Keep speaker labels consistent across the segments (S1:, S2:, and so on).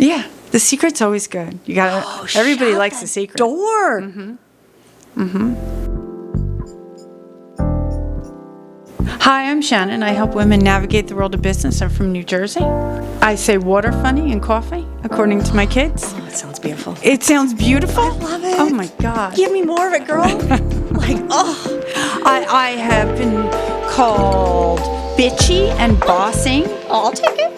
S1: Yeah, the secret's always good. You gotta. Everybody likes the secret.
S2: Door.
S1: Hi, I'm Shannon. I help women navigate the world of business. I'm from New Jersey. I say water funny and coffee, according to my kids.
S2: Oh, that sounds beautiful.
S1: It sounds beautiful.
S2: I love it.
S1: Oh my God.
S2: Give me more of it, girl.
S1: I have been called bitchy and bossing.
S2: I'll take it.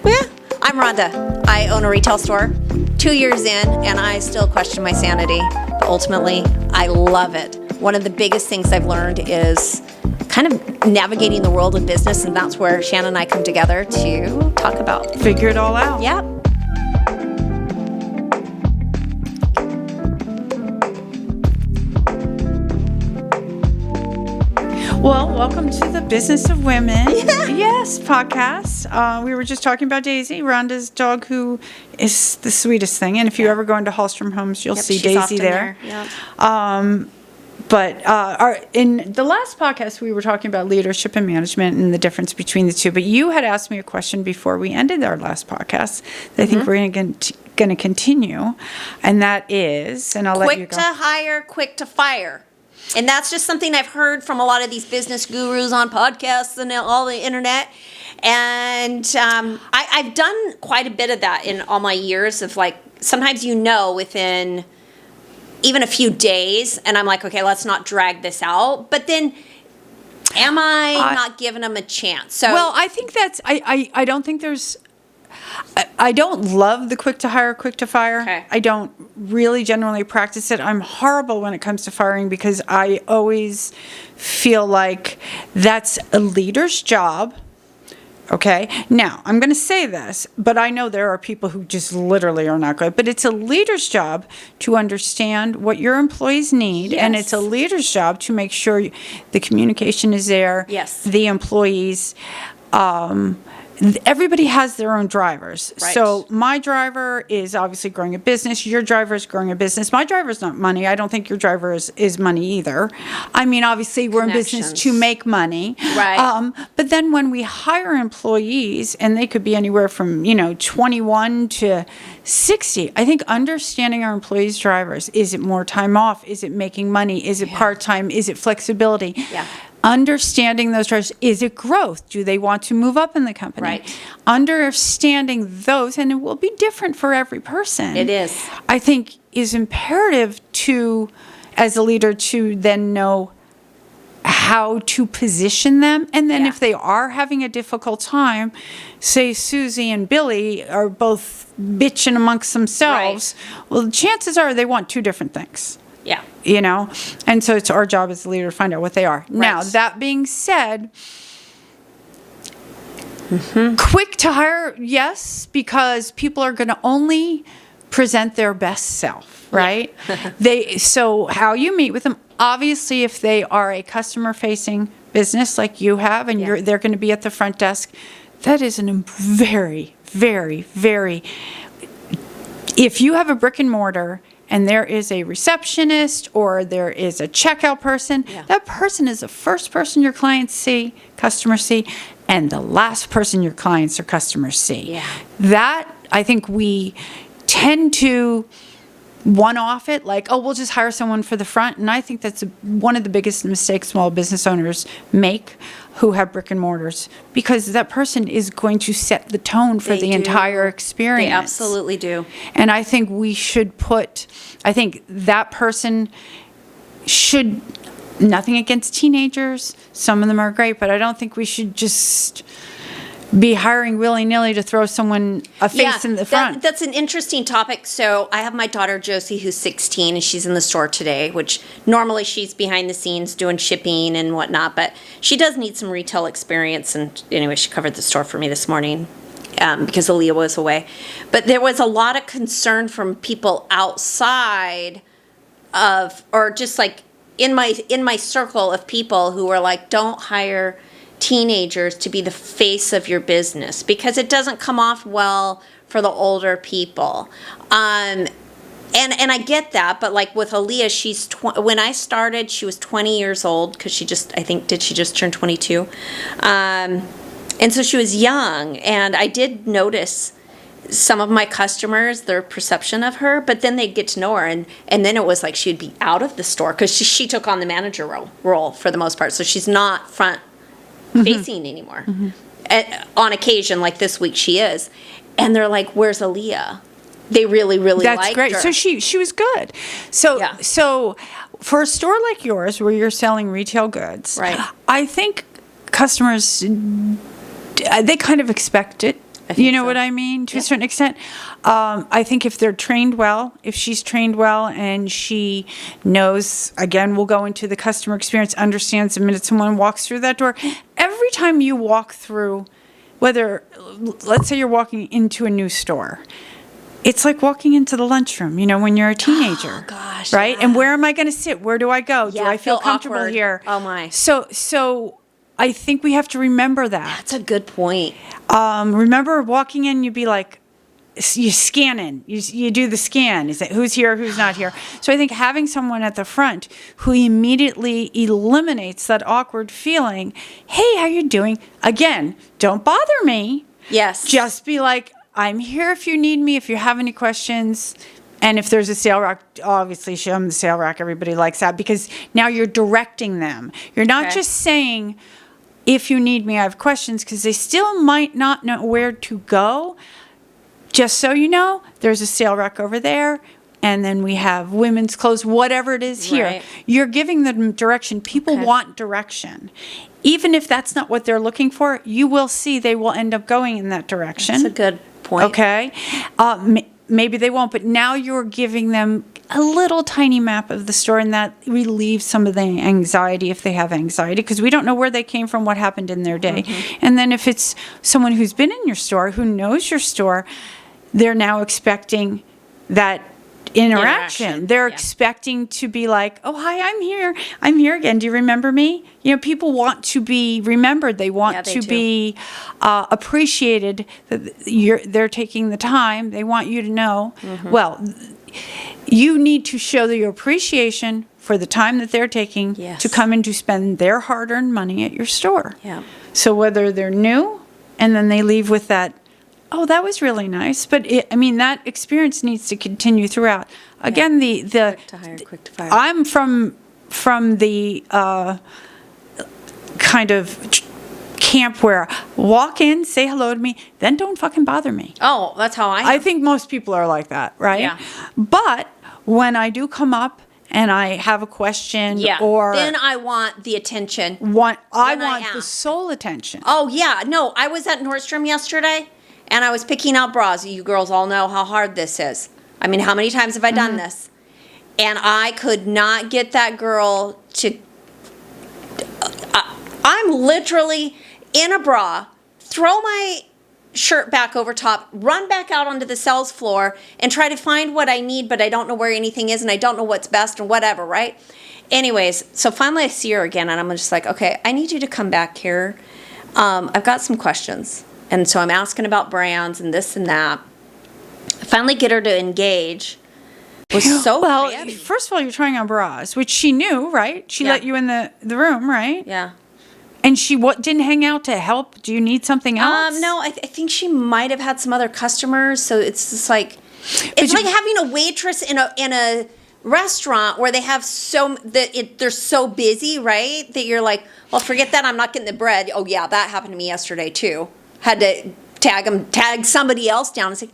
S2: Yeah. I'm Rhonda. I own a retail store. 2 years in, and I still question my sanity. But ultimately, I love it. One of the biggest things I've learned is kind of navigating the world of business, and that's where Shannon and I come together to talk about.
S1: Figure it all out.
S2: Yep.
S1: Well, welcome to the Business of Women. Yes, podcast. We were just talking about Daisy, Rhonda's dog, who is the sweetest thing. And if you ever go into Hallstrom Homes, you'll see
S2: she's
S1: Daisy
S2: often
S1: there.
S2: Yep.
S1: But in the last podcast, we were talking about leadership and management and the difference between the two. But you had asked me a question before we ended our last podcast that I think we're going to continue, and that is, and I'll let you
S2: Quick
S1: go.
S2: to hire, quick to fire. And that's just something I've heard from a lot of these business gurus on podcasts and all the internet. And I've done quite a bit of that in all my years of sometimes within even a few days, and I'm like, okay, let's not drag this out. But then am I not giving them a chance? So
S1: well, I think that's, I don't think there's, I don't love the quick to hire, quick to fire.
S2: Okay.
S1: I don't really generally practice it. I'm horrible when it comes to firing because I always feel like that's a leader's job. Okay. Now, I'm going to say this, but I know there are people who just literally are not good. But it's a leader's job to understand what your employees need.
S2: Yes.
S1: And it's a leader's job to make sure the communication is there.
S2: Yes.
S1: The employees, everybody has their own drivers.
S2: Right.
S1: So my driver is obviously growing a business. Your driver is growing a business. My driver is not money. I don't think your driver is money either. I mean, obviously, we're in business to make money.
S2: Right.
S1: But then when we hire employees, and they could be anywhere from, 21 to 60, I think understanding our employees' drivers. Is it more time off? Is it making money? Is it part-time? Is it flexibility?
S2: Yeah.
S1: Understanding those drivers. Is it growth? Do they want to move up in the company?
S2: Right.
S1: Understanding those, and it will be different for every person.
S2: It is.
S1: I think is imperative to, as a leader, to then know how to position them. And then if they are having a difficult time, say Susie and Billy are both bitching amongst themselves, well, the chances are they want two different things.
S2: Yeah.
S1: And so it's our job as a leader to find out what they are. Right. Now, that being said, quick to hire, yes, because people are going to only present their best self, right? Yeah. So how you meet with them, obviously, if they are a customer-facing business like you have, and they're going to be at the front desk, that is a very, very, very. If you have a brick and mortar, and there is a receptionist or there is a checkout person, that person is the first person your clients see, customers see, and the last person your clients or customers see.
S2: Yeah.
S1: That, I think we tend to one-off it, like, oh, we'll just hire someone for the front. And I think that's one of the biggest mistakes small business owners make who have brick and mortars, because that person is going to set the tone for the entire experience.
S2: They absolutely do.
S1: And I think we should I think that person should, nothing against teenagers, some of them are great, but I don't think we should just be hiring willy-nilly to throw someone a face in the front.
S2: That's an interesting topic. So I have my daughter Josie, who's 16, and she's in the store today, which normally she's behind the scenes doing shipping and whatnot, but she does need some retail experience. And anyway, she covered the store for me this morning because Aaliyah was away. But there was a lot of concern from people outside of, or just like in my circle of people who were like, don't hire teenagers to be the face of your business because it doesn't come off well for the older people. And I get that, but like with Aaliyah, when I started, she was 20 years old because she just turned 22? And so she was young, and I did notice some of my customers, their perception of her, but then they'd get to know her, and then it was like she'd be out of the store because she took on the manager role for the most part, so she's not front facing anymore. On occasion, like this week, she is, and they're like, "Where's Aaliyah?" They really
S1: That's
S2: liked
S1: great.
S2: her.
S1: So she was good. So
S2: Yeah.
S1: so for a store like yours where you're selling retail goods,
S2: Right.
S1: I think customers they kind of expect it.
S2: I think
S1: You know
S2: so.
S1: what I mean? To a
S2: Yeah.
S1: certain extent. I think if they're trained well, if she's trained well and she knows, again, we'll go into the customer experience, understands the minute someone walks through that door. Every time you walk through, let's say you're walking into a new store, it's like walking into the lunchroom, when you're a teenager.
S2: Oh, gosh,
S1: right?
S2: yeah.
S1: And where am I going to sit? Where do I go? Do
S2: Yeah,
S1: I feel
S2: feel
S1: comfortable
S2: awkward.
S1: here?
S2: Oh, my.
S1: So I think we have to remember that.
S2: That's a good point.
S1: Remember walking in, you'd be like, you scan in. You do the scan. Is it who's here, who's not here? So I think having someone at the front who immediately eliminates that awkward feeling. Hey, how you doing? Again, don't bother me.
S2: Yes.
S1: Just be like, I'm here if you need me. If you have any questions. And if there's a sale rack, obviously show them the sale rack. Everybody likes that because now you're directing them. You're not
S2: Okay.
S1: just saying, if you need me, I have questions, because they still might not know where to go. Just so you know, there's a sale rack over there, and then we have women's clothes, whatever it is here.
S2: Right.
S1: You're giving them direction. People
S2: Okay.
S1: want direction. Even if that's not what they're looking for, you will see they will end up going in that direction.
S2: That's a good point.
S1: Okay. Maybe they won't, but now you're giving them a little tiny map of the store, and that relieves some of the anxiety if they have anxiety, because we don't know where they came from, what happened in their day. And then if it's someone who's been in your store, who knows your store, they're now expecting that interaction. They're
S2: yeah.
S1: expecting to be like, oh, hi, I'm here again. Do you remember me? People want to be remembered. They want
S2: Yeah, they
S1: to
S2: do.
S1: be appreciated, that they're taking the time. They want you to know. Well, you need to show your appreciation for the time that they're taking
S2: Yes.
S1: to come and to spend their hard-earned money at your store.
S2: Yeah.
S1: So whether they're new and then they leave with that, oh, that was really nice. But that experience needs to continue throughout. Again, the
S2: Quick to hire, quick to fire.
S1: I'm from the kind of camp where walk in, say hello to me, then don't fucking bother me.
S2: Oh, that's how I am.
S1: I think most people are like that, right?
S2: Yeah.
S1: But when I do come up and I have a question,
S2: yeah.
S1: or
S2: Then I want the attention.
S1: I
S2: Then I
S1: want the
S2: am.
S1: sole attention.
S2: Oh, yeah. No, I was at Nordstrom yesterday, and I was picking out bras. You girls all know how hard this is. I mean, how many times have I done this? And I could not get that girl to... I'm literally in a bra, throw my shirt back over top, run back out onto the sales floor, and try to find what I need, but I don't know where anything is, and I don't know what's best, and whatever, right? Anyways, so finally I see her again, and I'm just like, okay, I need you to come back here. I've got some questions. And so I'm asking about brands and this and that. I finally get her to engage. It was so
S1: well,
S2: creative.
S1: first of all, you're trying on bras, which she knew, right? She
S2: Yeah.
S1: let you in the room, right?
S2: Yeah.
S1: And she didn't hang out to help? Do you need something else?
S2: No, I think she might have had some other customers. So it's just like, it's like having a waitress in a restaurant where they have they're so busy, right? That you're like, well, forget that. I'm not getting the bread. Oh yeah, that happened to me yesterday too. Had to tag somebody else down and say,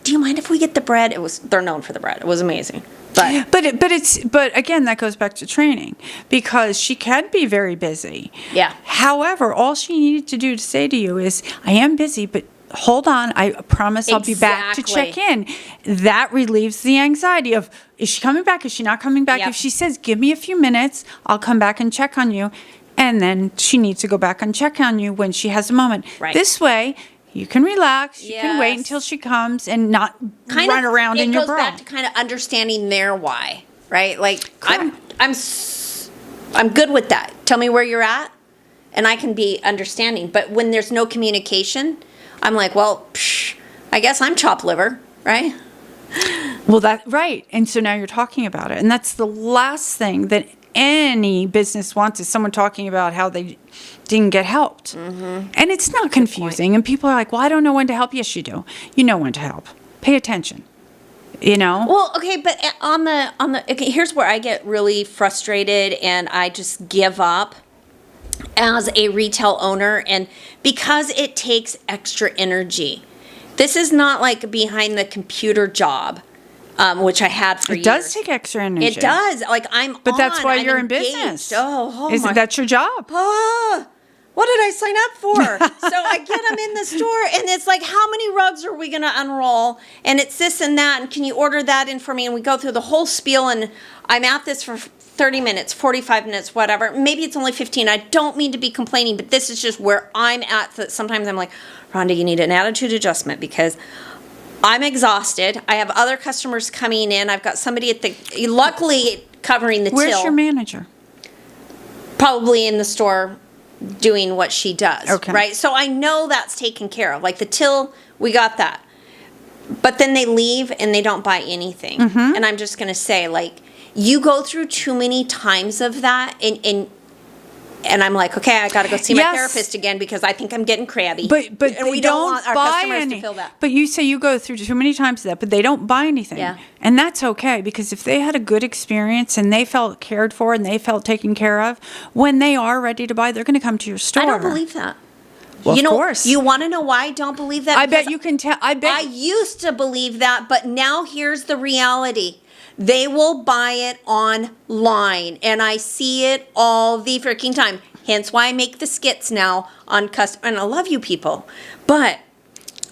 S2: do you mind if we get the bread? They're known for the bread. It was amazing.
S1: But again, that goes back to training, because she can be very busy.
S2: Yeah.
S1: However, all she needed to do to say to you is, I am busy, but hold on, I promise I'll be back to
S2: Exactly.
S1: check in. That relieves the anxiety of, is she coming back? Is she not coming back?
S2: Yep.
S1: If she says, give me a few minutes, I'll come back and check on you. And then she needs to go back and check on you when she has a moment.
S2: Right.
S1: This way, you can relax. You can wait
S2: Yes.
S1: until she comes and not run around in your
S2: It goes
S1: bra.
S2: back to kind of understanding their why, right? Like
S1: Correct.
S2: I'm good with that. Tell me where you're at, and I can be understanding. But when there's no communication, I'm like, well, I guess I'm chopped liver, right?
S1: Well, right. And so now you're talking about it. And that's the last thing that any business wants is someone talking about how they didn't get helped. And it's not confusing. And people are like, well, I don't know when to help. Yes, you do. You know when to help. Pay attention. You know?
S2: Well, okay, but okay, here's where I get really frustrated and I just give up as a retail owner, and because it takes extra energy. This is not like a behind the computer job, which I had for years.
S1: It does take extra energy.
S2: It does. Like
S1: But that's why
S2: I'm
S1: you're
S2: engaged.
S1: in business.
S2: That's
S1: your job.
S2: What did I sign up for? So I get them in the store, and it's like, how many rugs are we going to unroll? And it's this and that, and can you order that in for me? And we go through the whole spiel, and I'm at this for 30 minutes, 45 minutes, whatever. Maybe it's only 15. I don't mean to be complaining, but this is just where I'm at. That sometimes I'm like, Rhonda, you need an attitude adjustment because I'm exhausted. I have other customers coming in. I've got somebody luckily covering the till.
S1: Where's your manager?
S2: Probably in the store doing what she does.
S1: Okay.
S2: Right? So I know that's taken care of. Like the till, we got that. But then they leave and they don't buy anything. And I'm just going to say, like, you go through too many times of that, and I'm like, okay, I got to go see my therapist again because I think I'm getting crabby.
S1: But
S2: and we don't want our customers to feel that.
S1: But you say you go through too many times of that, but they don't buy anything.
S2: Yeah.
S1: And that's okay, because if they had a good experience and they felt cared for and they felt taken care of, when they are ready to buy, they're going to come to your store.
S2: I don't believe that.
S1: Well,
S2: you know,
S1: of course.
S2: You want to know why I don't believe that?
S1: I bet you can tell.
S2: I used to believe that, but now here's the reality. They will buy it online, and I see it all the freaking time. Hence why I make the skits now on custom. And I love you people, but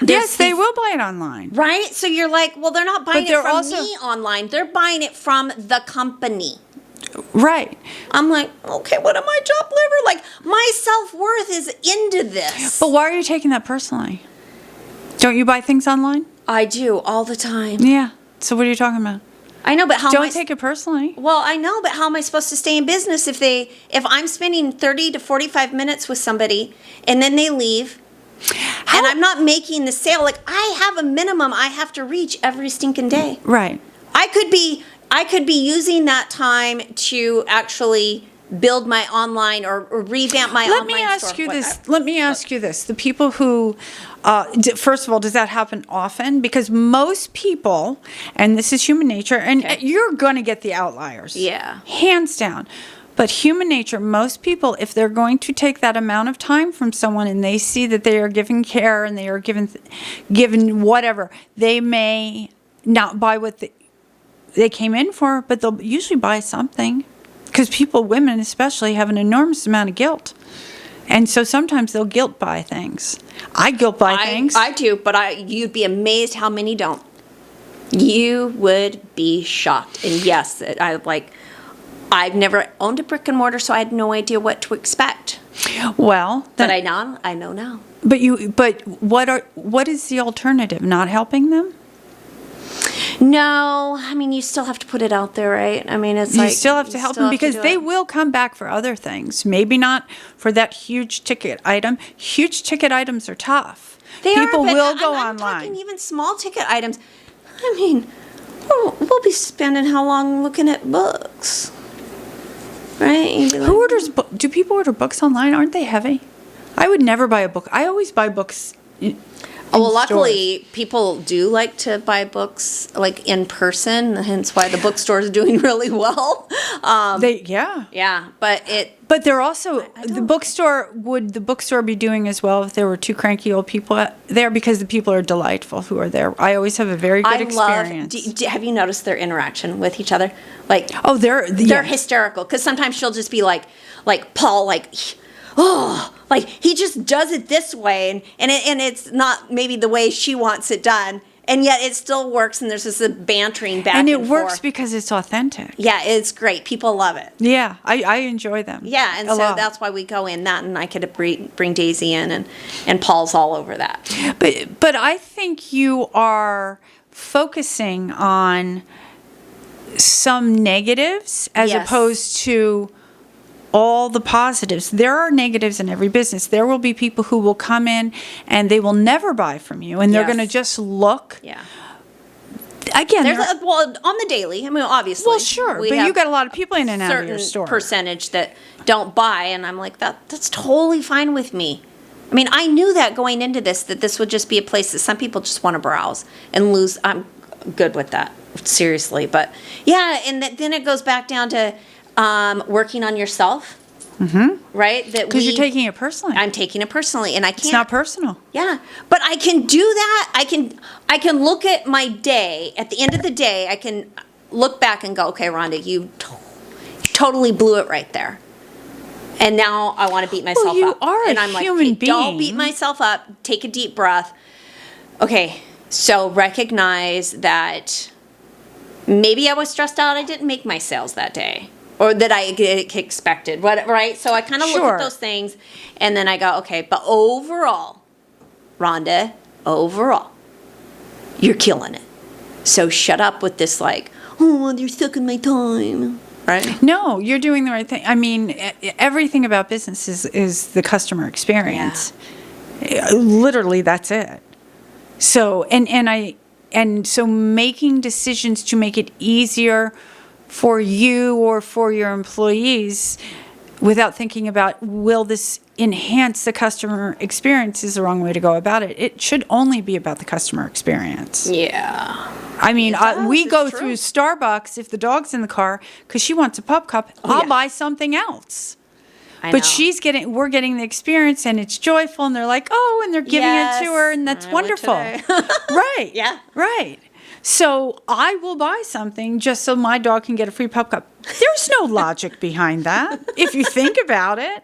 S1: yes, they will buy it online,
S2: right? So you're like, well, they're not buying it from me online. They're buying it from the company.
S1: Right.
S2: I'm like, okay, what am I job liver? Like, my self-worth is into this.
S1: But why are you taking that personally? Don't you buy things online?
S2: I do all the time.
S1: Yeah. So what are you talking about?
S2: I know, but how
S1: don't take it personally.
S2: Well, I know, but how am I supposed to stay in business if I'm spending 30 to 45 minutes with somebody and then they leave and I'm not making the sale? Like, I have a minimum I have to reach every stinking day.
S1: Right.
S2: I could be using that time to actually build my online or revamp my online store.
S1: Let me ask you this. The people who, first of all, does that happen often? Because most people, and this is human nature, and you're going to get the outliers.
S2: Yeah.
S1: Hands down. But human nature, most people, if they're going to take that amount of time from someone and they see that they are given care and they are given whatever, they may not buy what they came in for, but they'll usually buy something. Because people, women especially, have an enormous amount of guilt. And so sometimes they'll guilt buy things. I guilt buy things.
S2: I do, but you'd be amazed how many don't. You would be shocked. And yes, I've never owned a brick and mortar, so I had no idea what to expect.
S1: Well,
S2: but I know now.
S1: But what is the alternative? Not helping them?
S2: No, I mean, you still have to put it out there, right? I mean, it's
S1: you still have to help them because they will come back for other things. Maybe not for that huge ticket item. Huge ticket items are tough. People will go online. I'm
S2: talking even small ticket items. I mean, we'll be spending how long looking at books, right?
S1: Who orders? Do people order books online? Aren't they heavy? I would never buy a book. I always buy books.
S2: Well, luckily, people do like to buy books like in person, hence why the bookstore is doing really well. Yeah,
S1: but they're also the bookstore. Would the bookstore be doing as well if there were two cranky old people there? Because the people are delightful who are there. I always have a very good experience.
S2: Have you noticed their interaction with each other? Like,
S1: they're
S2: hysterical because sometimes she'll just be like Paul, like he just does it this way, and it's not maybe the way she wants it done, and yet it still works, and there's this bantering back and forth.
S1: And it works because it's authentic.
S2: Yeah, it's great. People love it.
S1: Yeah, I enjoy them.
S2: Yeah, and so that's why we go in that, and I could bring Daisy in, and Paul's all over that.
S1: But I think you are focusing on some negatives as opposed to all the positives. There are negatives in every business. There will be people who will come in and they will never buy from you, and they're going to just look.
S2: Yeah.
S1: Again,
S2: There's on the daily. I mean, obviously.
S1: well, sure,
S2: we
S1: but
S2: have
S1: you got a lot of people in and out of
S2: certain
S1: your store.
S2: percentage that don't buy, and I'm like, that's totally fine with me. I mean, I knew that going into this, that this would just be a place that some people just want to browse and lose. I'm good with that, seriously. But yeah, and then it goes back down to working on yourself. Mm-hmm. Right?
S1: Because you're taking it personally.
S2: I'm taking it personally, and I can't.
S1: It's not personal.
S2: Yeah, but I can do that. I can look at my day. At the end of the day, I can look back and go, okay, Rhonda, you totally blew it right there. And now I want to beat myself up.
S1: Well, you are
S2: and
S1: a
S2: I'm
S1: human
S2: like,
S1: being.
S2: Don't beat myself up. Take a deep breath. Okay, so recognize that maybe I was stressed out. I didn't make my sales that day. Or that I expected, right? So I kind of look at those things, and then I go, okay, but overall, Rhonda, you're killing it. So shut up with this like, oh, they're sucking my time, right?
S1: No, you're doing the right thing. I mean, everything about business is the customer experience. Yeah. Literally, that's it. So, and so making decisions to make it easier for you or for your employees without thinking about, will this enhance the customer experience, is the wrong way to go about it. It should only be about the customer experience.
S2: Yeah.
S1: I mean, we go through Starbucks if the dog's in the car because she wants a pup cup. I'll buy something else. But we're getting the experience, and it's joyful, and they're like, oh, and they're giving it to her, and that's wonderful. Right.
S2: Yeah.
S1: Right. So I will buy something just so my dog can get a free pup cup. There's no logic behind that, if you think about it.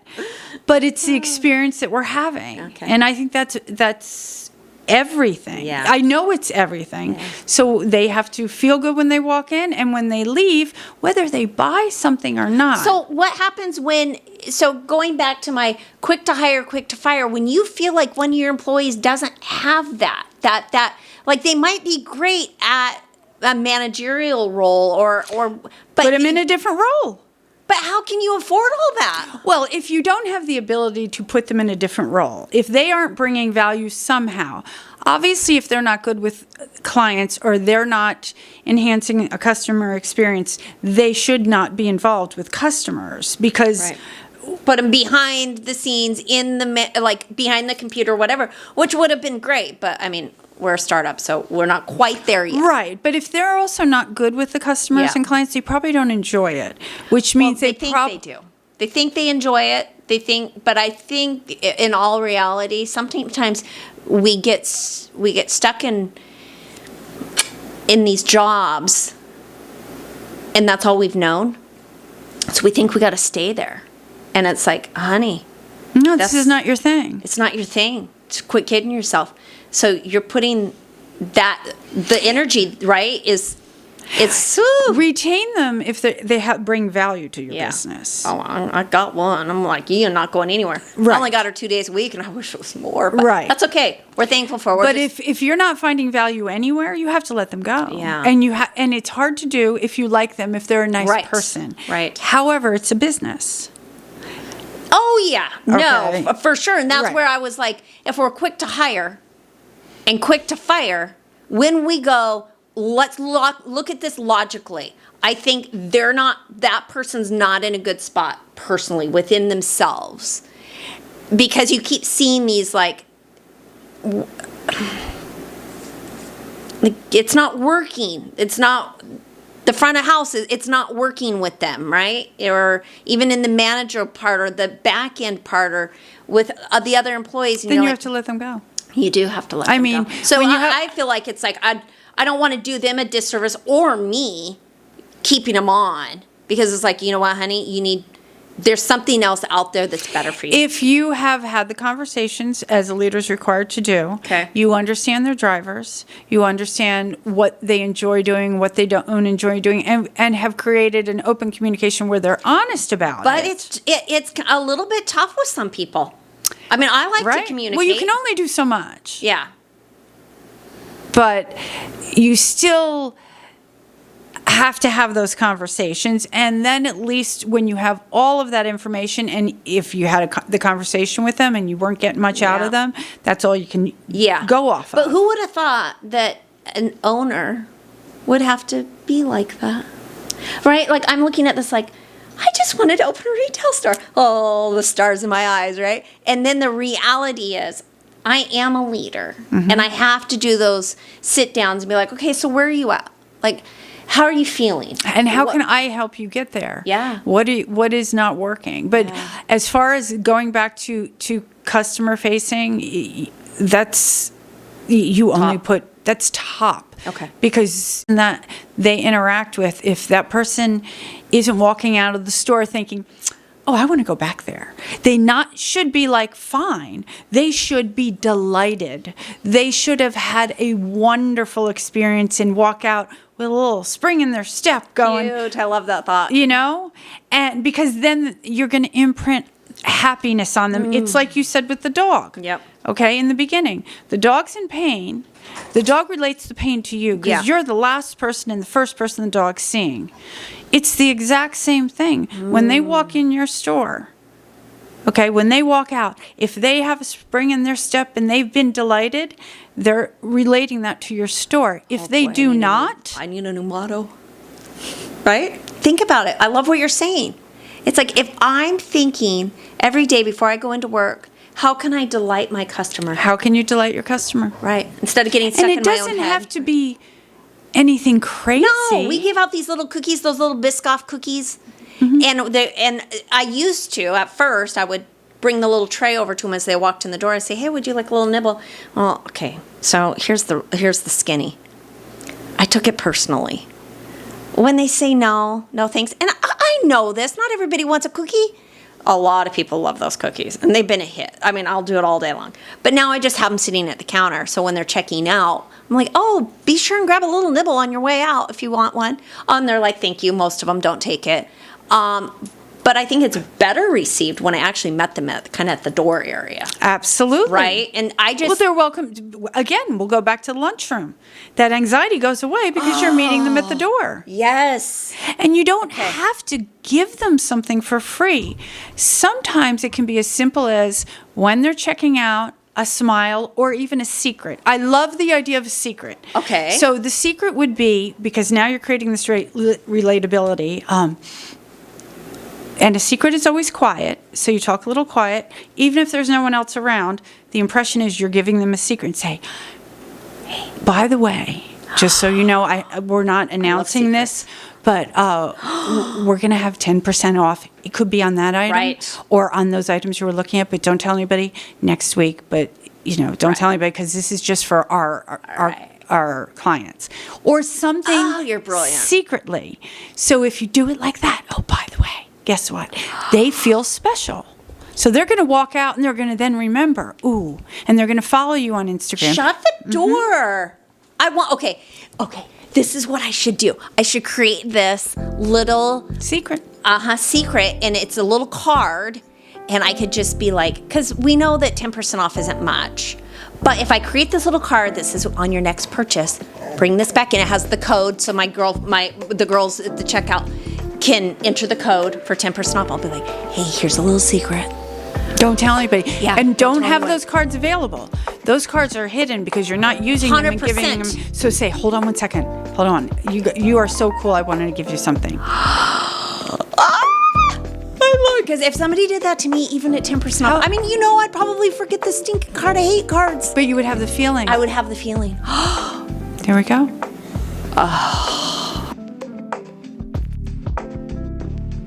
S1: But it's the experience that we're having. Okay. And I think that's everything.
S2: Yeah.
S1: I know it's everything. Yeah. So they have to feel good when they walk in, and when they leave, whether they buy something or not.
S2: So what happens going back to my quick to hire, quick to fire, when you feel like one of your employees doesn't have that like they might be great at a managerial role but
S1: put them in a different role.
S2: But how can you afford all that?
S1: Well, if you don't have the ability to put them in a different role, if they aren't bringing value somehow, obviously if they're not good with clients or they're not enhancing a customer experience, they should not be involved with customers because...
S2: Right. Put them behind the scenes behind the computer, whatever, which would have been great. But I mean, we're a startup, so we're not quite there yet.
S1: Right. But if they're also not good with the customers and clients, they probably don't enjoy it, which means
S2: they think they do. They think they enjoy it. But I think in all reality, sometimes we get stuck in these jobs, and that's all we've known. So we think we got to stay there. And it's like, honey.
S1: No, this is not your thing.
S2: It's not your thing. Just quit kidding yourself. So you're putting the energy, right,
S1: retain them if they bring value to your business.
S2: Oh, I got one. I'm like, you're not going anywhere.
S1: Right.
S2: I only got her 2 days a week, and I wish it was more. But
S1: right.
S2: That's okay. We're thankful for it.
S1: But if you're not finding value anywhere, you have to let them go.
S2: Yeah.
S1: And it's hard to do if you like them, if they're a nice person.
S2: Right.
S1: However, it's a business.
S2: Oh, yeah.
S1: Okay.
S2: No, for sure. And that's where I was like, if we're quick to hire and quick to fire, when we go, let's look at this logically. I think that person's not in a good spot personally within themselves. Because you keep seeing these like it's not working. It's not... The front of house, it's not working with them, right? Or even in the manager part or the back end part or with the other employees.
S1: Then you have to let them go.
S2: You do have to let them go. So I feel like it's like I don't want to do them a disservice or me keeping them on because it's like, you know what, honey, there's something else out there that's better for you.
S1: If you have had the conversations as a leader is required to do, you understand their drivers, you understand what they enjoy doing, what they don't enjoy doing, and have created an open communication where they're honest about it.
S2: But it's a little bit tough with some people. I mean, I like to communicate.
S1: Well, you can only do so much.
S2: Yeah.
S1: But you still have to have those conversations, and then at least when you have all of that information, and if you had the conversation with them and you weren't getting much out of them, that's all you can go off of.
S2: But who would have thought that an owner would have to be like that. Right? Like, I'm looking at this like, I just wanted to open a retail store. Oh, the stars in my eyes, right? And then the reality is, I am a leader, and I have to do those sit downs and be like, okay, so where are you at? Like, how are you feeling?
S1: And how can I help you get there?
S2: Yeah.
S1: What is not working? But as far as going back to customer facing, that's you only put that's top.
S2: Okay.
S1: Because that they interact with, if that person isn't walking out of the store thinking, oh, I want to go back there. They should be like, fine. They should be delighted. They should have had a wonderful experience and walk out with a little spring in their step going.
S2: Cute. I love that thought.
S1: You know? And because then you're going to imprint happiness on them. It's like you said with the dog.
S2: Yep.
S1: Okay, in the beginning. The dog's in pain. The dog relates the pain to you because you're the last person and the first person the dog's seeing. It's the exact same thing. When they walk in your store, okay, when they walk out, if they have a spring in their step and they've been delighted, they're relating that to your store. If they do not...
S2: I need a new motto. Right? Think about it. I love what you're saying. It's like, if I'm thinking every day before I go into work, how can I delight my customer?
S1: How can you delight your customer?
S2: Right. Instead of getting stuck in my own head.
S1: And it doesn't have to be anything crazy.
S2: No, we give out these little cookies, those little Biscoff cookies. And I used to, at first, I would bring the little tray over to them as they walked in the door and say, hey, would you like a little nibble? Well, okay, so here's the skinny. I took it personally. When they say no thanks, and I know this, not everybody wants a cookie. A lot of people love those cookies, and they've been a hit. I mean, I'll do it all day long. But now I just have them sitting at the counter, so when they're checking out, I'm like, oh, be sure and grab a little nibble on your way out if you want one. And they're like, thank you. Most of them don't take it. But I think it's better received when I actually met them at the door area.
S1: Absolutely.
S2: Right? And I just...
S1: Well, they're welcome. Again, we'll go back to the lunchroom. That anxiety goes away because you're meeting them at the door.
S2: Yes.
S1: And you don't have to give them something for free. Sometimes it can be as simple as when they're checking out, a smile, or even a secret. I love the idea of a secret.
S2: Okay.
S1: So the secret would be, because now you're creating this relatability, and a secret is always quiet, so you talk a little quiet. Even if there's no one else around, the impression is you're giving them a secret. And say, hey, by the way, just so you know, we're not announcing this, but we're going to have 10% off. It could be on that item or on those items you were looking at, but don't tell anybody next week. But, don't tell anybody because this is just for our clients. Or something
S2: you're brilliant.
S1: Secretly. So if you do it like that, oh, by the way, guess what? They feel special. So they're going to walk out and they're going to then remember, and they're going to follow you on Instagram.
S2: Shut the door. Okay. This is what I should do. I should create this little
S1: secret.
S2: Secret, and it's a little card, and I could just be like, because we know that 10% off isn't much. But if I create this little card that says on your next purchase, bring this back, and it has the code, so the girls at the checkout can enter the code for 10% off. I'll be like, hey, here's a little secret.
S1: Don't tell anybody.
S2: Yeah,
S1: and don't have
S2: anybody.
S1: those cards available. Those cards are hidden because you're not using them and giving them. So say, hold on one second. Hold on. You are so cool. I wanted to give you something.
S2: I love it. Because if somebody did that to me, even at 10% off, I'd probably forget the stinking card. I hate cards.
S1: But you would have the feeling.
S2: I would have the feeling.
S1: There we go.